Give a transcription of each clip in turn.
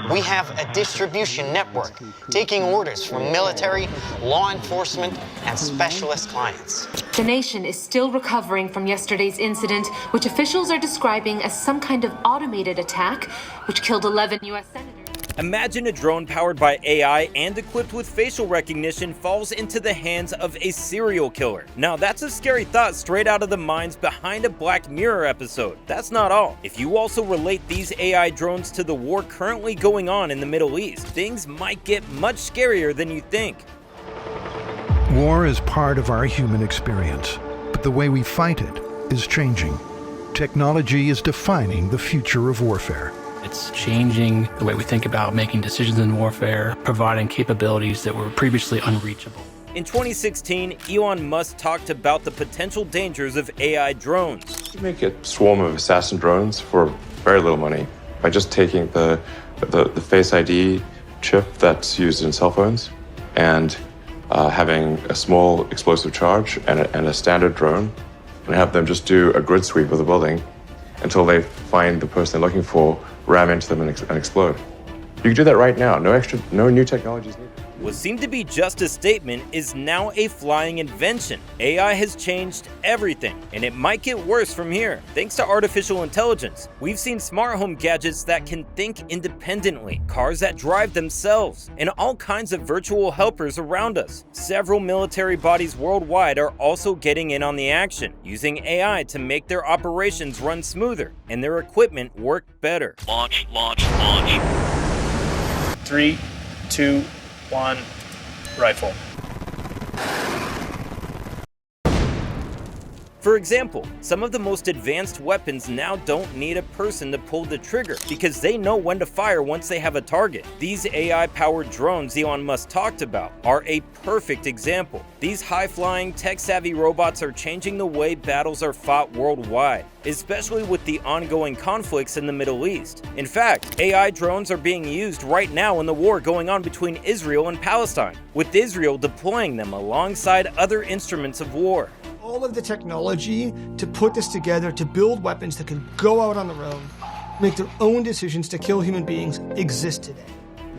We have a distribution network taking orders from military, law enforcement, and specialist clients. The nation is still recovering from yesterday's incident, which officials are describing as some kind of automated attack, which killed 11 U.S. senators. Imagine a drone powered by AI and equipped with facial recognition falls into the hands of a serial killer. Now that's a scary thought straight out of the minds behind a Black Mirror episode. That's not all. If you also relate these AI drones to the war currently going on in the Middle East, things might get much scarier than you think. War is part of our human experience, but the way we fight it is changing. Technology is defining the future of warfare. It's changing the way we think about making decisions in warfare, providing capabilities that were previously unreachable. In 2016, Elon Musk talked about the potential dangers of AI drones. You make a swarm of assassin drones for very little money by just taking the Face ID chip that's used in cell phones and having a small explosive charge and a standard drone, and have them just do a grid sweep of the building until they find the person they're looking for, ram into them and explode. You can do that right now. No new technology is needed. What seemed to be just a statement is now a flying invention. AI has changed everything, and it might get worse from here. Thanks to artificial intelligence, we've seen smart home gadgets that can think independently, cars that drive themselves, and all kinds of virtual helpers around us. Several military bodies worldwide are also getting in on the action, using AI to make their operations run smoother and their equipment work better. Launch. 3, 2, 1, rifle. For example, some of the most advanced weapons now don't need a person to pull the trigger because they know when to fire once they have a target. These AI-powered drones Elon Musk talked about are a perfect example. These high-flying, tech-savvy robots are changing the way battles are fought worldwide, especially with the ongoing conflicts in the Middle East. In fact, AI drones are being used right now in the war going on between Israel and Palestine, with Israel deploying them alongside other instruments of war. All of the technology to put this together, to build weapons that can go out on the road, make their own decisions to kill human beings, exist today.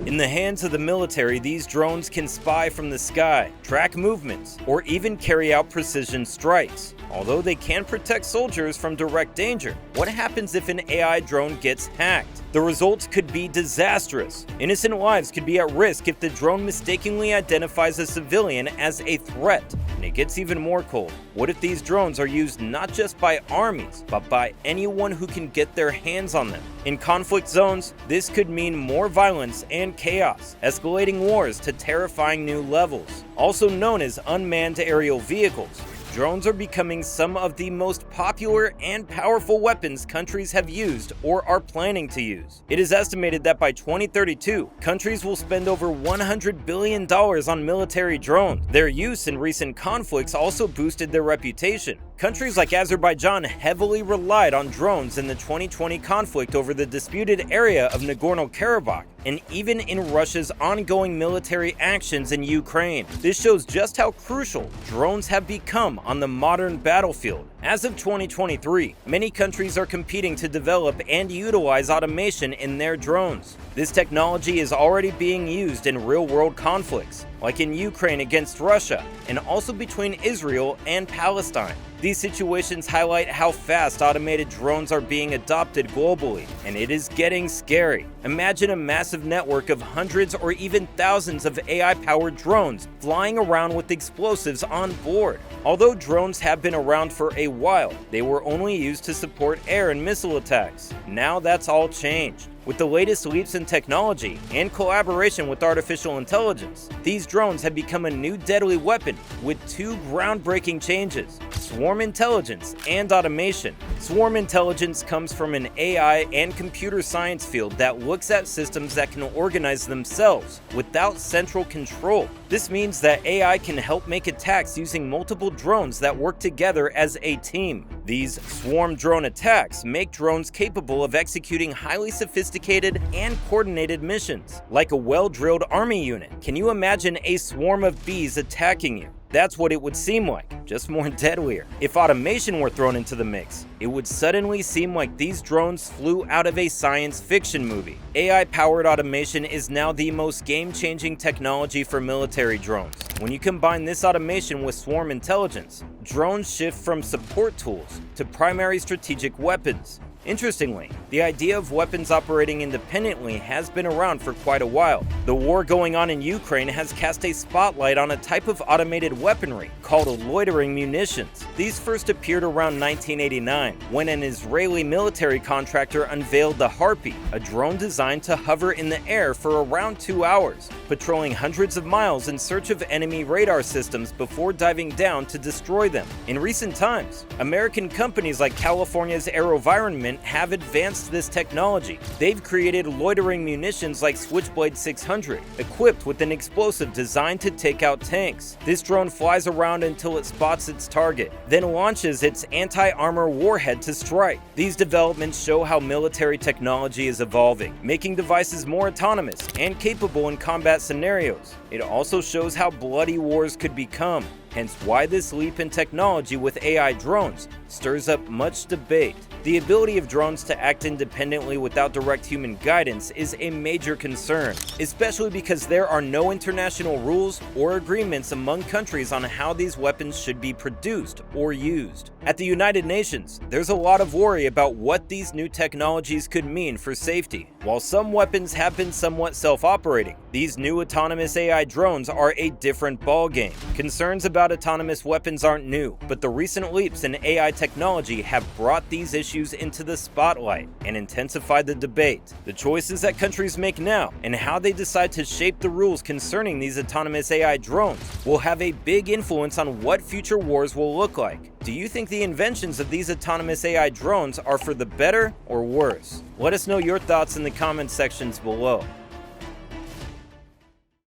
In the hands of the military, these drones can spy from the sky, track movements, or even carry out precision strikes. Although they can protect soldiers from direct danger, what happens if an AI drone gets hacked? The results could be disastrous. Innocent lives could be at risk if the drone mistakenly identifies a civilian as a threat. And it gets even more cold. What if these drones are used not just by armies, but by anyone who can get their hands on them? In conflict zones, this could mean more violence and chaos, escalating wars to terrifying new levels. Also known as unmanned aerial vehicles, drones are becoming some of the most popular and powerful weapons countries have used or are planning to use. It is estimated that by 2032, countries will spend over $100 billion on military drones. Their use in recent conflicts also boosted their reputation. Countries like Azerbaijan heavily relied on drones in the 2020 conflict over the disputed area of Nagorno-Karabakh, and even in Russia's ongoing military actions in Ukraine. This shows just how crucial drones have become on the modern battlefield. As of 2023, many countries are competing to develop and utilize automation in their drones. This technology is already being used in real-world conflicts, like in Ukraine against Russia, and also between Israel and Palestine. These situations highlight how fast automated drones are being adopted globally, and it is getting scary. Imagine a massive network of hundreds or even thousands of AI-powered drones flying around with explosives on board. Although drones have been around for a while, they were only used to support air and missile attacks. Now that's all changed. With the latest leaps in technology and collaboration with artificial intelligence, these drones have become a new deadly weapon with two groundbreaking changes: swarm intelligence and automation. Swarm intelligence comes from an AI and computer science field that looks at systems that can organize themselves without central control. This means that AI can help make attacks using multiple drones that work together as a team. These swarm drone attacks make drones capable of executing highly sophisticated and coordinated missions, like a well-drilled army unit. Can you imagine a swarm of bees attacking you? That's what it would seem like, just more deadlier. If automation were thrown into the mix, it would suddenly seem like these drones flew out of a science fiction movie. AI-powered automation is now the most game-changing technology for military drones. When you combine this automation with swarm intelligence, drones shift from support tools to primary strategic weapons. Interestingly, the idea of weapons operating independently has been around for quite a while. The war going on in Ukraine has cast a spotlight on a type of automated weaponry called loitering munitions. These first appeared around 1989, when an Israeli military contractor unveiled the Harpy, a drone designed to hover in the air for around 2 hours, patrolling hundreds of miles in search of enemy radar systems before diving down to destroy them. In recent times, American companies like California's AeroVironment have advanced this technology. They've created loitering munitions like Switchblade 600, equipped with an explosive designed to take out tanks. This drone flies around until it spots its target, then launches its anti-armor warhead to strike. These developments show how military technology is evolving, making devices more autonomous and capable in combat scenarios. It also shows how bloody wars could become, hence why this leap in technology with AI drones stirs up much debate. The ability of drones to act independently without direct human guidance is a major concern, especially because there are no international rules or agreements among countries on how these weapons should be produced or used. At the United Nations, there's a lot of worry about what these new technologies could mean for safety. While some weapons have been somewhat self-operating, these new autonomous AI drones are a different ballgame. Concerns about autonomous weapons aren't new, but the recent leaps in AI technology have brought these issues into the spotlight and intensified the debate. The choices that countries make now and how they decide to shape the rules concerning these autonomous AI drones will have a big influence on what future wars will look like. Do you think the inventions of these autonomous AI drones are for the better or worse? Let us know your thoughts in the comment sections below.